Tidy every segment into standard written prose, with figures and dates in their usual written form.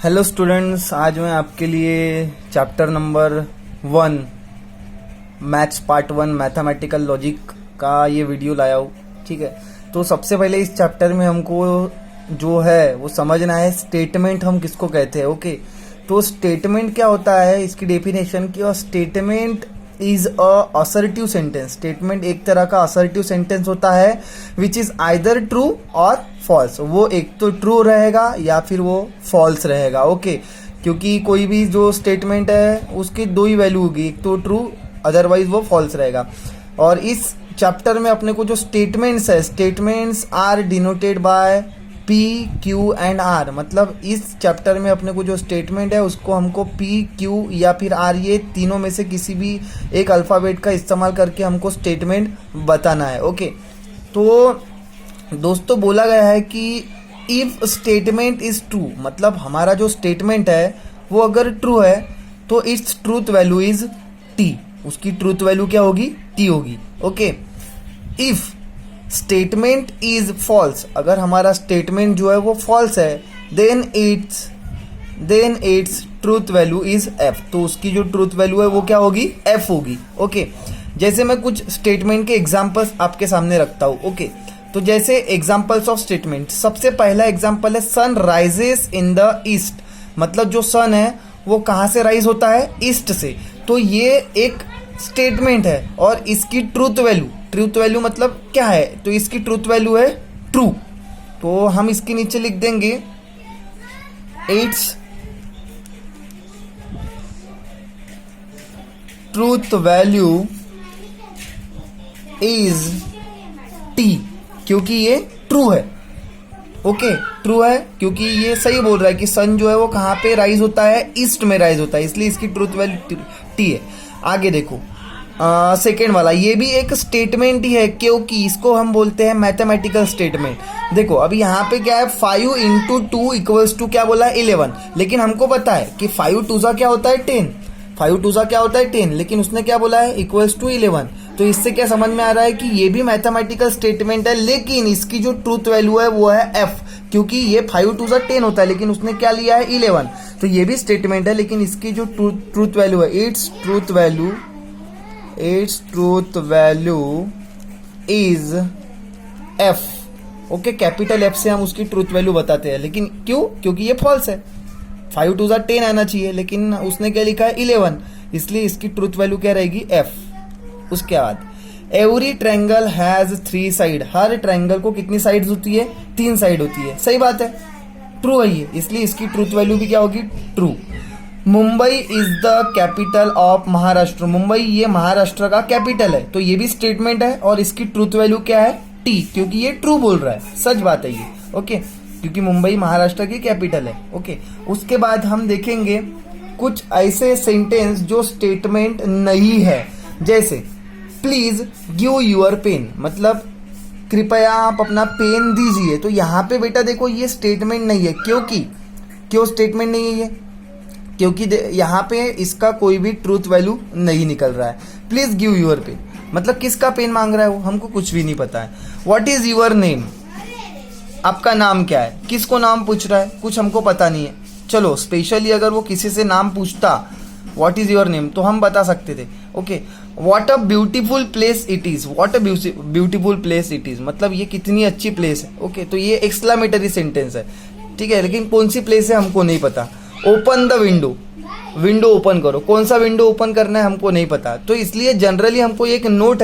Hello students, आज मैं आपके लिए chapter number 1 maths part 1 mathematical logic का ये वीडियो लाया हूँ। ठीक है, तो सबसे पहले इस चैप्टर में हमको जो है वो समझना है स्टेटमेंट हम किसको कहते हैं। ओके, तो स्टेटमेंट क्या होता है, इसकी डेफिनेशन की। और statement is a assertive sentence. Statement एक तरह का असर्टिव सेंटेंस होता है विच इज आइदर ट्रू और फॉल्स। वो एक तो ट्रू रहेगा या फिर वो फॉल्स रहेगा। ओके, क्योंकि कोई भी जो स्टेटमेंट है उसकी दो ही वैल्यू होगी, एक तो ट्रू अदरवाइज वो फॉल्स रहेगा। और इस चैप्टर में अपने को जो स्टेटमेंट्स है, statements are denoted by P, Q and R। मतलब इस चैप्टर में अपने को जो स्टेटमेंट है उसको हमको P, Q या फिर R, ये तीनों में से किसी भी एक अल्फ़ाबेट का इस्तेमाल करके हमको स्टेटमेंट बताना है। ओके, तो दोस्तों बोला गया है कि इफ स्टेटमेंट इज ट्रू, मतलब हमारा जो स्टेटमेंट है वो अगर ट्रू है तो its truth value is T। उसकी ट्रूथ वैल्यू क्या होगी? T होगी। Okay, if statement is false, अगर हमारा स्टेटमेंट जो है वो फॉल्स है, then its truth value is F। तो उसकी जो ट्रूथ वैल्यू है वो क्या होगी? F होगी। ओके, जैसे मैं कुछ स्टेटमेंट के एग्जांपल्स आपके सामने रखता हूँ। ओके, तो जैसे एग्जांपल्स ऑफ स्टेटमेंट, सबसे पहला एग्जांपल है sun rises in the east. मतलब जो सन है वो कहाँ से राइज होता है? ईस्ट से। तो ये एक स्टेटमेंट है और इसकी ट्रूथ वैल्यू मतलब क्या है? तो इसकी ट्रूथ वैल्यू है ट्रू। तो हम इसके नीचे लिख देंगे it's truth value is T, क्योंकि ये ट्रू है। ओके, ट्रू है क्योंकि ये सही बोल रहा है कि सन जो है वो कहाँ पे राइज होता है? ईस्ट में राइज होता है, इसलिए इसकी ट्रूथ वैल्यू T है। आगे देखो, सेकेंड वाला, ये भी एक स्टेटमेंट ही है क्योंकि इसको हम बोलते हैं मैथमेटिकल स्टेटमेंट। देखो अभी यहाँ पे क्या है, 5 इंटू 2 इक्वल्स टू क्या बोला है? 11। लेकिन हमको पता है कि 5 टूजा क्या होता है? 10। 5 टूजा क्या होता है? 10। लेकिन उसने क्या बोला है? Equals to 11। तो इससे क्या समझ में आ रहा है कि ये भी मैथमेटिकल स्टेटमेंट है, लेकिन इसकी जो ट्रूथ वैल्यू है वो है F, क्योंकि ये 5 टूजा 10 होता है लेकिन उसने क्या लिया है? 11। तो ये भी स्टेटमेंट है, लेकिन इसकी जो ट्रूथ वैल्यू है, it's truth value is F। Okay, capital F से हम उसकी ट्रूथ वैल्यू बताते हैं, लेकिन क्यों? क्योंकि ये फॉल्स है। 5 टूजा 10 आना चाहिए, लेकिन उसने क्या लिखा है? 11, इसलिए इसकी ट्रूथ वैल्यू क्या रहेगी? F। उसके बाद every triangle has 3 side. Her triangle को कितनी साइड्स होती है? 3 साइड होती है। सही बात है, ट्रू है ये, इसलिए इसकी ट्रूथ वैल्यू भी क्या होगी? True. Mumbai is the capital of Maharashtra. Mumbai ये महाराष्ट्र का कैपिटल है, तो ये भी स्टेटमेंट है और इसकी ट्रूथ वैल्यू क्या है? T, क्योंकि ये ट्रू बोल रहा है, सच बात है ये। ओके, क्योंकि मुंबई महाराष्ट्र की कैपिटल है। ओके, उसके बाद हम देखेंगे कुछ ऐसे सेंटेंस जो स्टेटमेंट नहीं है, जैसे प्लीज गिव योर पेन, मतलब कृपया आप अपना पेन दीजिए। तो यहाँ पे बेटा देखो ये स्टेटमेंट नहीं है, क्यों स्टेटमेंट नहीं है ये? क्योंकि यहाँ पे इसका कोई भी ट्रूथ वैल्यू नहीं निकल रहा है। प्लीज गिव योर पेन, मतलब किसका पेन मांग रहा है वो? हमको कुछ भी नहीं पता है। व्हाट इज योर नेम, आपका नाम क्या है? किसको नाम पूछ रहा है? कुछ हमको पता नहीं है। चलो स्पेशली अगर वो किसी से नाम पूछता व्हाट इज योर नेम तो हम बता सकते थे। Okay, what a beautiful place it is. What a beautiful place it is, मतलब ये कितनी अच्छी प्लेस है। ओके, तो ये एक्सक्लेमेटरी सेंटेंस है, ठीक है, लेकिन कौन सी प्लेस है हमको नहीं पता। ओपन द विंडो ओपन करो, कौन सा विंडो ओपन करना है हमको नहीं पता। तो इसलिए जनरली हमको एक नोट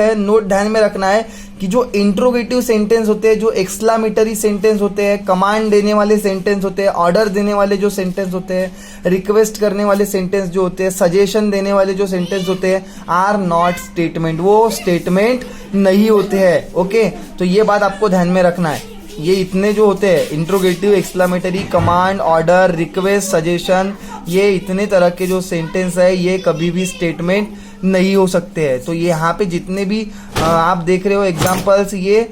ध्यान में रखना है कि जो इंट्रोगेटिव सेंटेंस होते हैं, जो एक्सक्लेमेटरी सेंटेंस होते हैं, कमांड देने वाले सेंटेंस होते हैं, ऑर्डर देने वाले जो सेंटेंस होते हैं, रिक्वेस्ट करने वाले सेंटेंस जो होते हैं, सजेशन देने वाले जो सेंटेंस होते हैं, आर नॉट स्टेटमेंट, वो स्टेटमेंट नहीं होते हैं। ओके, तो ये बात आपको ध्यान में रखना है। ये इतने जो होते हैं, interrogative, exclamatory, command, order, request, suggestion, ये इतने तरह के जो सेंटेंस है ये कभी भी स्टेटमेंट नहीं हो सकते हैं। तो ये यहाँ पे जितने भी आप देख रहे हो एग्जांपल्स, ये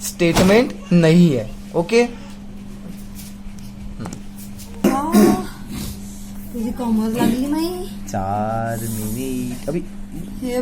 स्टेटमेंट नहीं है। ओके, तुझी कमर लागली नाही? 4 मिनिट अभी